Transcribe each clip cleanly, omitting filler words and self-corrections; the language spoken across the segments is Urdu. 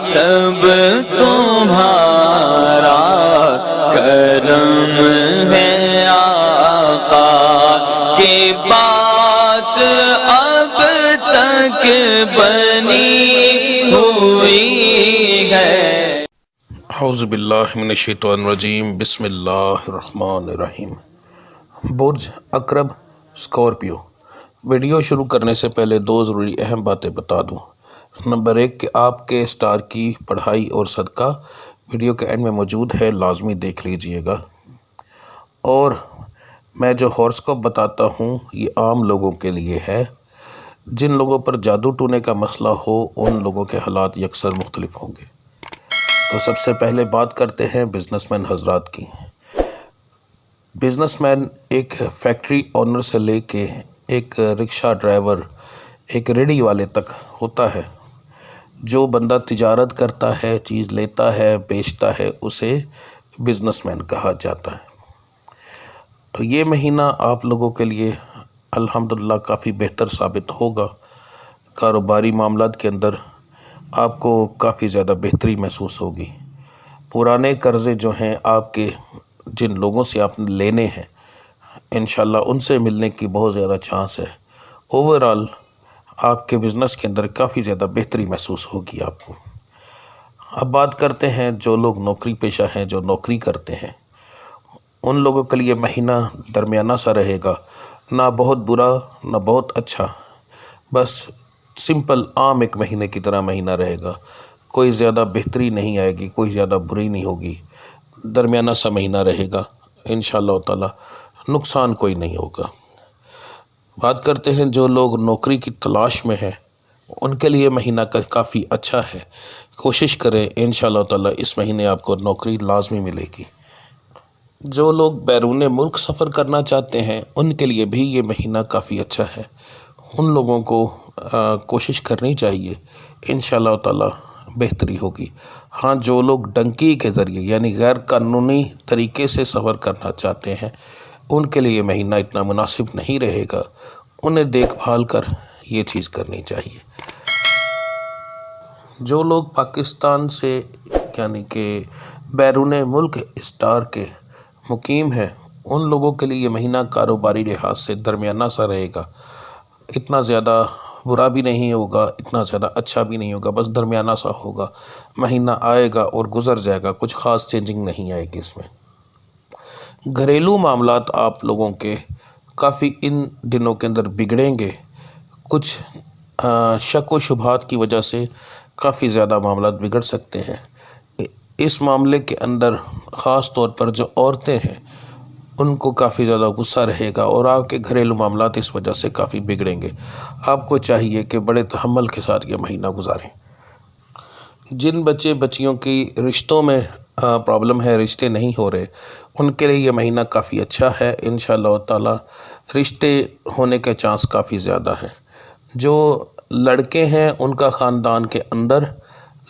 سب تمہارا کرم ہے آقا کی بات اب تک بنی ہوئی ہے۔ اعوذ باللہ من الشیطان الرجیم، بسم اللہ الرحمن الرحیم۔ برج عقرب اسکارپیو۔ ویڈیو شروع کرنے سے پہلے دو ضروری اہم باتیں بتا دوں۔ نمبر 1 کہ آپ کے اسٹار کی پڑھائی اور صدقہ ویڈیو کے اینڈ میں موجود ہے، لازمی دیکھ لیجئے گا۔ اور میں جو ہورسکوپ بتاتا ہوں یہ عام لوگوں کے لیے ہے۔ جن لوگوں پر جادو ٹونے کا مسئلہ ہو ان لوگوں کے حالات یکسر مختلف ہوں گے۔ تو سب سے پہلے بات کرتے ہیں بزنس مین حضرات کی۔ بزنس مین ایک فیکٹری اونر سے لے کے ایک رکشہ ڈرائیور، ایک ریڑھی والے تک ہوتا ہے۔ جو بندہ تجارت کرتا ہے، چیز لیتا ہے، بیچتا ہے، اسے بزنس مین کہا جاتا ہے۔ تو یہ مہینہ آپ لوگوں کے لیے الحمدللہ کافی بہتر ثابت ہوگا۔ کاروباری معاملات کے اندر آپ کو کافی زیادہ بہتری محسوس ہوگی۔ پرانے قرضے جو ہیں آپ کے، جن لوگوں سے آپ نے لینے ہیں، انشاءاللہ ان سے ملنے کی بہت زیادہ چانس ہے۔ اوورآل آپ کے بزنس کے اندر کافی زیادہ بہتری محسوس ہوگی آپ کو۔ اب بات کرتے ہیں جو لوگ نوکری پیشہ ہیں، جو نوکری کرتے ہیں، ان لوگوں کے لیے مہینہ درمیانہ سا رہے گا، نہ بہت برا نہ بہت اچھا، بس سمپل عام ایک مہینے کی طرح مہینہ رہے گا۔ کوئی زیادہ بہتری نہیں آئے گی، کوئی زیادہ بری نہیں ہوگی، درمیانہ سا مہینہ رہے گا انشاءاللہ تعالی، نقصان کوئی نہیں ہوگا۔ بات کرتے ہیں جو لوگ نوکری کی تلاش میں ہیں، ان کے لیے مہینہ کافی اچھا ہے۔ کوشش کریں انشاءاللہ تعالی اس مہینے آپ کو نوکری لازمی ملے گی۔ جو لوگ بیرون ملک سفر کرنا چاہتے ہیں ان کے لیے بھی یہ مہینہ کافی اچھا ہے۔ ان لوگوں کو کوشش کرنی چاہیے، انشاءاللہ تعالی بہتری ہوگی۔ ہاں، جو لوگ ڈنکی کے ذریعے یعنی غیر قانونی طریقے سے سفر کرنا چاہتے ہیں ان کے لیے یہ مہینہ اتنا مناسب نہیں رہے گا، انہیں دیکھ بھال کر یہ چیز کرنی چاہیے۔ جو لوگ پاکستان سے یعنی کہ بیرون ملک اسٹار کے مقیم ہیں ان لوگوں کے لیے یہ مہینہ کاروباری لحاظ سے درمیانہ سا رہے گا۔ اتنا زیادہ برا بھی نہیں ہوگا، اتنا زیادہ اچھا بھی نہیں ہوگا، بس درمیانہ سا ہوگا۔ مہینہ آئے گا اور گزر جائے گا، کچھ خاص چینجنگ نہیں آئے گی اس میں۔ گھریلو معاملات آپ لوگوں کے کافی ان دنوں کے اندر بگڑیں گے۔ کچھ شک و شبہات کی وجہ سے کافی زیادہ معاملات بگڑ سکتے ہیں۔ اس معاملے کے اندر خاص طور پر جو عورتیں ہیں ان کو کافی زیادہ غصہ رہے گا اور آپ کے گھریلو معاملات اس وجہ سے کافی بگڑیں گے۔ آپ کو چاہیے کہ بڑے تحمل کے ساتھ یہ مہینہ گزاریں۔ جن بچے بچیوں کی رشتوں میں پرابلم ہے، رشتے نہیں ہو رہے، ان کے لیے یہ مہینہ کافی اچھا ہے۔ انشاءاللہ تعالی رشتے ہونے کے چانس کافی زیادہ ہیں۔ جو لڑکے ہیں ان کا خاندان کے اندر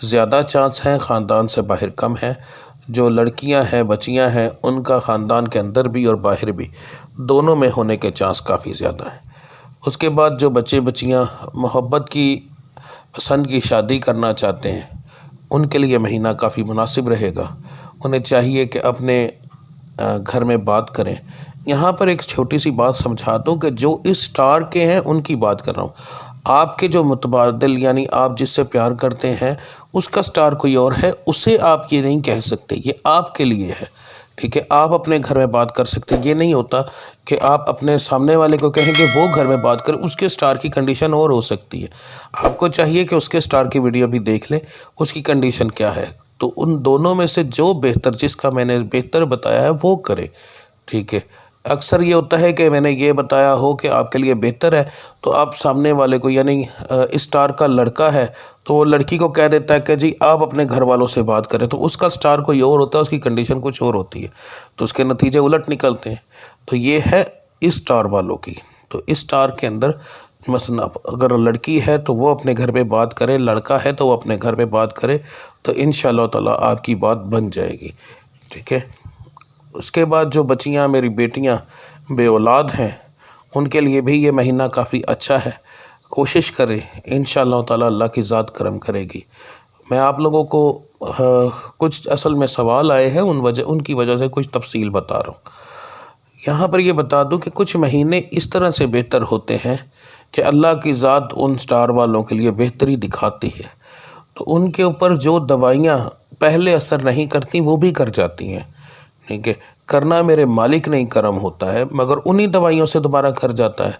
زیادہ چانس ہیں، خاندان سے باہر کم ہیں۔ جو لڑکیاں ہیں، بچیاں ہیں، ان کا خاندان کے اندر بھی اور باہر بھی دونوں میں ہونے کے چانس کافی زیادہ ہیں۔ اس کے بعد جو بچے بچیاں محبت کی، پسند کی شادی کرنا چاہتے ہیں ان کے لیے مہینہ کافی مناسب رہے گا۔ انہیں چاہیے کہ اپنے گھر میں بات کریں۔ یہاں پر ایک چھوٹی سی بات سمجھا دوں کہ جو اس اسٹار کے ہیں ان کی بات کر رہا ہوں۔ آپ کے جو متبادل یعنی آپ جس سے پیار کرتے ہیں اس کا اسٹار کوئی اور ہے، اسے آپ یہ نہیں کہہ سکتے، یہ آپ کے لیے ہے، ٹھیک ہے؟ آپ اپنے گھر میں بات کر سکتے، یہ نہیں ہوتا کہ آپ اپنے سامنے والے کو کہیں کہ وہ گھر میں بات کریں، اس کے اسٹار کی کنڈیشن اور ہو سکتی ہے۔ آپ کو چاہیے کہ اس کے اسٹار کی ویڈیو بھی دیکھ لیں، اس کی کنڈیشن کیا ہے، تو ان دونوں میں سے جو بہتر، جس کا میں نے بہتر بتایا ہے وہ کرے، ٹھیک ہے؟ اکثر یہ ہوتا ہے کہ میں نے یہ بتایا ہو کہ آپ کے لیے بہتر ہے تو آپ سامنے والے کو یعنی اسٹار کا لڑکا ہے تو وہ لڑکی کو کہہ دیتا ہے کہ جی آپ اپنے گھر والوں سے بات کریں، تو اس کا اسٹار کوئی اور ہوتا ہے، اس کی کنڈیشن کچھ اور ہوتی ہے، تو اس کے نتیجے الٹ نکلتے ہیں۔ تو یہ ہے اس اسٹار والوں کی۔ تو اس اسٹار کے اندر مثلا اگر لڑکی ہے تو وہ اپنے گھر پہ بات کرے، لڑکا ہے تو وہ اپنے گھر پہ بات کرے، تو انشاءاللہ تعالی آپ کی بات بن جائے گی، ٹھیک ہے؟ اس کے بعد جو بچیاں میری بیٹیاں بے اولاد ہیں ان کے لیے بھی یہ مہینہ کافی اچھا ہے۔ کوشش کریں، انشاءاللہ تعالی اللہ کی ذات کرم کرے گی۔ میں آپ لوگوں کو کچھ اصل میں سوال آئے ہیں، ان کی وجہ سے کچھ تفصیل بتا رہا ہوں۔ یہاں پر یہ بتا دوں کہ کچھ مہینے اس طرح سے بہتر ہوتے ہیں کہ اللہ کی ذات ان سٹار والوں کے لیے بہتری دکھاتی ہے، تو ان کے اوپر جو دوائیاں پہلے اثر نہیں کرتی وہ بھی کر جاتی ہیں، ٹھیک ہے۔ کرنا میرے مالک نہیں کرم ہوتا ہے، مگر انہی دوائیوں سے دوبارہ کر جاتا ہے۔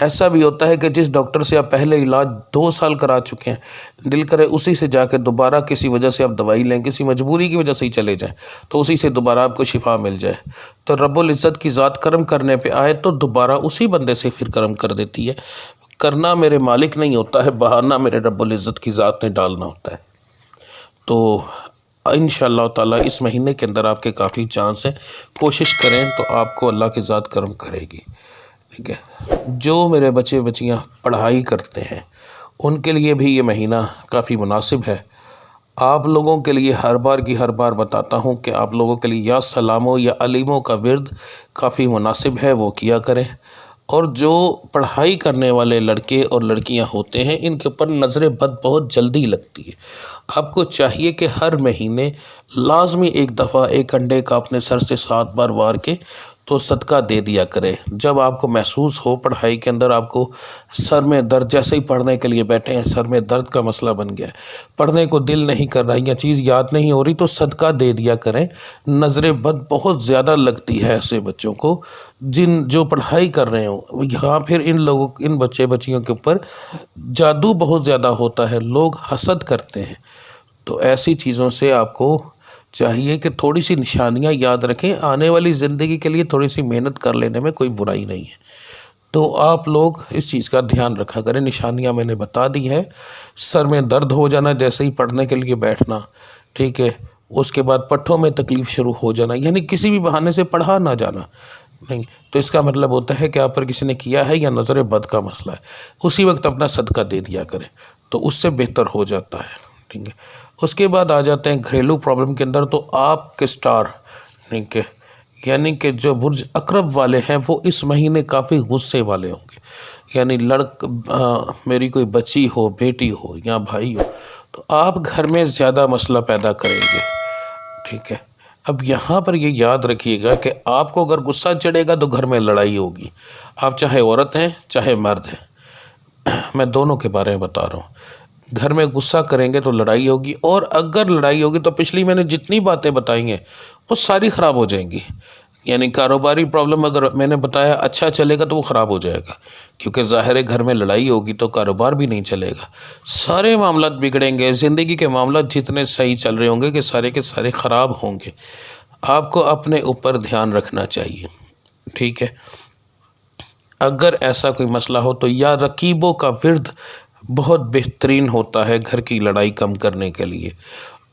ایسا بھی ہوتا ہے کہ جس ڈاکٹر سے آپ پہلے علاج 2 سال کرا چکے ہیں، دل کرے اسی سے جا کے دوبارہ کسی وجہ سے آپ دوائی لیں، کسی مجبوری کی وجہ سے ہی چلے جائیں، تو اسی سے دوبارہ آپ کو شفا مل جائے۔ تو رب العزت کی ذات کرم کرنے پہ آئے تو دوبارہ اسی بندے سے پھر کرم کر دیتی ہے۔ کرنا میرے مالک نہیں ہوتا ہے، بہانہ میرے رب العزت کی ذات نے ڈالنا ہوتا ہے۔ تو انشاءاللہ تعالیٰ اس مہینے کے اندر آپ کے کافی چانس ہیں، کوشش کریں تو آپ کو اللہ کی ذات کرم کرے گی، ٹھیک ہے۔ جو میرے بچے بچیاں پڑھائی کرتے ہیں ان کے لیے بھی یہ مہینہ کافی مناسب ہے۔ آپ لوگوں کے لیے ہر بار بتاتا ہوں کہ آپ لوگوں کے لیے یا سلاموں یا علیموں کا ورد کافی مناسب ہے، وہ کیا کریں۔ اور جو پڑھائی کرنے والے لڑکے اور لڑکیاں ہوتے ہیں ان کے اوپر نظر بد بہت جلدی لگتی ہے۔ آپ کو چاہیے کہ ہر مہینے لازمی ایک دفعہ ایک انڈے کا اپنے سر سے 7 بار وار کے تو صدقہ دے دیا کرے۔ جب آپ کو محسوس ہو پڑھائی کے اندر آپ کو سر میں درد، جیسے ہی پڑھنے کے لیے بیٹھے ہیں سر میں درد کا مسئلہ بن گیا ہے، پڑھنے کو دل نہیں کر رہا یا چیز یاد نہیں ہو رہی، تو صدقہ دے دیا کریں۔ نظر بد بہت زیادہ لگتی ہے ایسے بچوں کو جو پڑھائی کر رہے ہوں، یہاں پھر ان بچے بچیوں کے اوپر جادو بہت زیادہ ہوتا ہے، لوگ حسد کرتے ہیں۔ تو ایسی چیزوں سے آپ کو چاہیے کہ تھوڑی سی نشانیاں یاد رکھیں، آنے والی زندگی کے لیے تھوڑی سی محنت کر لینے میں کوئی برائی نہیں ہے۔ تو آپ لوگ اس چیز کا دھیان رکھا کریں۔ نشانیاں میں نے بتا دی ہے، سر میں درد ہو جانا جیسے ہی پڑھنے کے لیے بیٹھنا، ٹھیک ہے، اس کے بعد پٹھوں میں تکلیف شروع ہو جانا، یعنی کسی بھی بہانے سے پڑھا نہ جانا، نہیں تو اس کا مطلب ہوتا ہے کہ آپ پر کسی نے کیا ہے یا نظر بد کا مسئلہ ہے۔ اسی وقت اپنا صدقہ دے دیا کریں تو اس سے بہتر ہو جاتا ہے، ٹھیک ہے۔ اس کے بعد آ جاتے ہیں گھریلو پرابلم کے اندر، تو آپ کے سٹار، ٹھیک ہے، یعنی کہ جو برج اقرب والے ہیں وہ اس مہینے کافی غصے والے ہوں گے، یعنی میری کوئی بچی ہو، بیٹی ہو یا بھائی ہو، تو آپ گھر میں زیادہ مسئلہ پیدا کریں گے، ٹھیک ہے۔ اب یہاں پر یہ یاد رکھیے گا کہ آپ کو اگر غصہ چڑھے گا تو گھر میں لڑائی ہوگی، آپ چاہے عورت ہیں چاہے مرد ہیں، میں دونوں کے بارے میں بتا رہا ہوں۔ گھر میں غصہ کریں گے تو لڑائی ہوگی، اور اگر لڑائی ہوگی تو پچھلی میں نے جتنی باتیں بتائی ہیں وہ ساری خراب ہو جائیں گی۔ یعنی کاروباری پرابلم اگر میں نے بتایا اچھا چلے گا تو وہ خراب ہو جائے گا، کیونکہ ظاہر ہے گھر میں لڑائی ہوگی تو کاروبار بھی نہیں چلے گا، سارے معاملات بگڑیں گے، زندگی کے معاملات جتنے صحیح چل رہے ہوں گے کہ سارے کے سارے خراب ہوں گے۔ آپ کو اپنے اوپر دھیان رکھنا چاہیے، ٹھیک ہے۔ اگر ایسا کوئی مسئلہ ہو تو یا رقیبوں کا ورد بہت بہترین ہوتا ہے گھر کی لڑائی کم کرنے کے لیے،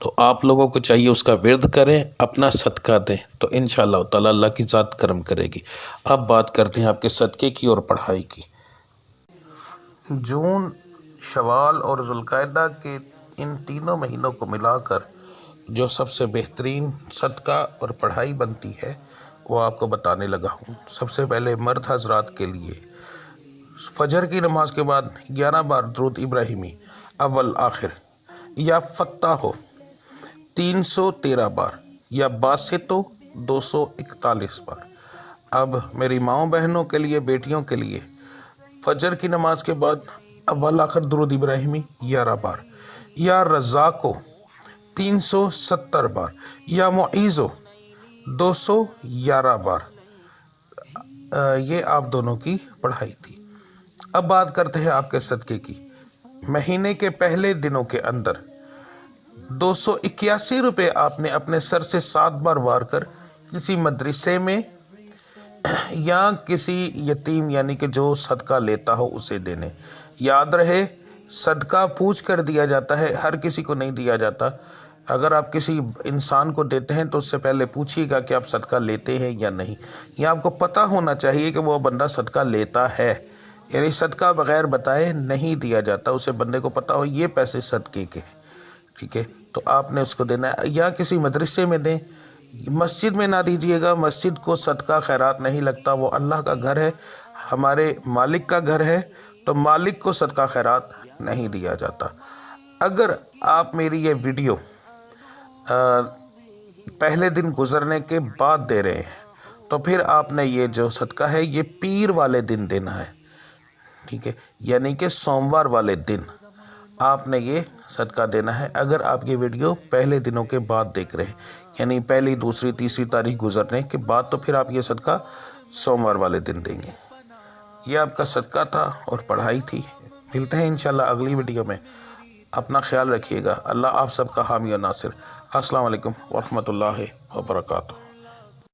تو آپ لوگوں کو چاہیے اس کا ورد کریں، اپنا صدقہ دیں، تو انشاءاللہ تعالی اللہ کی ذات کرم کرے گی۔ اب بات کرتے ہیں آپ کے صدقے کی اور پڑھائی کی۔ جون، شوال اور ذوالقعدہ کے ان تینوں مہینوں کو ملا کر جو سب سے بہترین صدقہ اور پڑھائی بنتی ہے وہ آپ کو بتانے لگا ہوں۔ سب سے پہلے مرد حضرات کے لیے فجر کی نماز کے بعد 11 بار درود ابراہیمی اول آخر، یا فتح ہو 313 بار، یا باسط ہو 241 بار۔ اب میری ماؤں بہنوں کے لیے، بیٹیوں کے لیے فجر کی نماز کے بعد اول آخر درود ابراہیمی 11 بار، یا رزاق ہو 370 بار، یا معیز ہو 211 بار۔ یہ آپ دونوں کی پڑھائی تھی۔ اب بات کرتے ہیں آپ کے صدقے کی۔ مہینے کے پہلے دنوں کے اندر 281 روپے آپ نے اپنے سر سے 7 بار وار کر کسی مدرسے میں یا کسی یتیم یعنی کہ جو صدقہ لیتا ہو اسے دینے۔ یاد رہے صدقہ پوچھ کر دیا جاتا ہے، ہر کسی کو نہیں دیا جاتا۔ اگر آپ کسی انسان کو دیتے ہیں تو اس سے پہلے پوچھیے گا کہ آپ صدقہ لیتے ہیں یا نہیں، یا آپ کو پتہ ہونا چاہیے کہ وہ بندہ صدقہ لیتا ہے، یعنی صدقہ بغیر بتائے نہیں دیا جاتا، اسے بندے کو پتہ ہو یہ پیسے صدقے کے ہیں، ٹھیک ہے، تو آپ نے اس کو دینا ہے۔ یا کسی مدرسے میں دیں، مسجد میں نہ دیجیے گا، مسجد کو صدقہ خیرات نہیں لگتا، وہ اللہ کا گھر ہے، ہمارے مالک کا گھر ہے، تو مالک کو صدقہ خیرات نہیں دیا جاتا۔ اگر آپ میری یہ ویڈیو پہلے دن گزرنے کے بعد دے رہے ہیں تو پھر آپ نے یہ جو صدقہ ہے یہ پیر والے دن دینا ہے، ٹھیک ہے، یعنی کہ سوموار والے دن آپ نے یہ صدقہ دینا ہے۔ اگر آپ یہ ویڈیو پہلے دنوں کے بعد دیکھ رہے ہیں، یعنی پہلی، دوسری، تیسری تاریخ گزرنے کے بعد، تو پھر آپ یہ صدقہ سوموار والے دن دیں گے۔ یہ آپ کا صدقہ تھا اور پڑھائی تھی۔ ملتے ہیں انشاءاللہ اگلی ویڈیو میں۔ اپنا خیال رکھیے گا۔ اللہ آپ سب کا حامی و ناصر۔ السلام علیکم ورحمۃ اللہ وبرکاتہ۔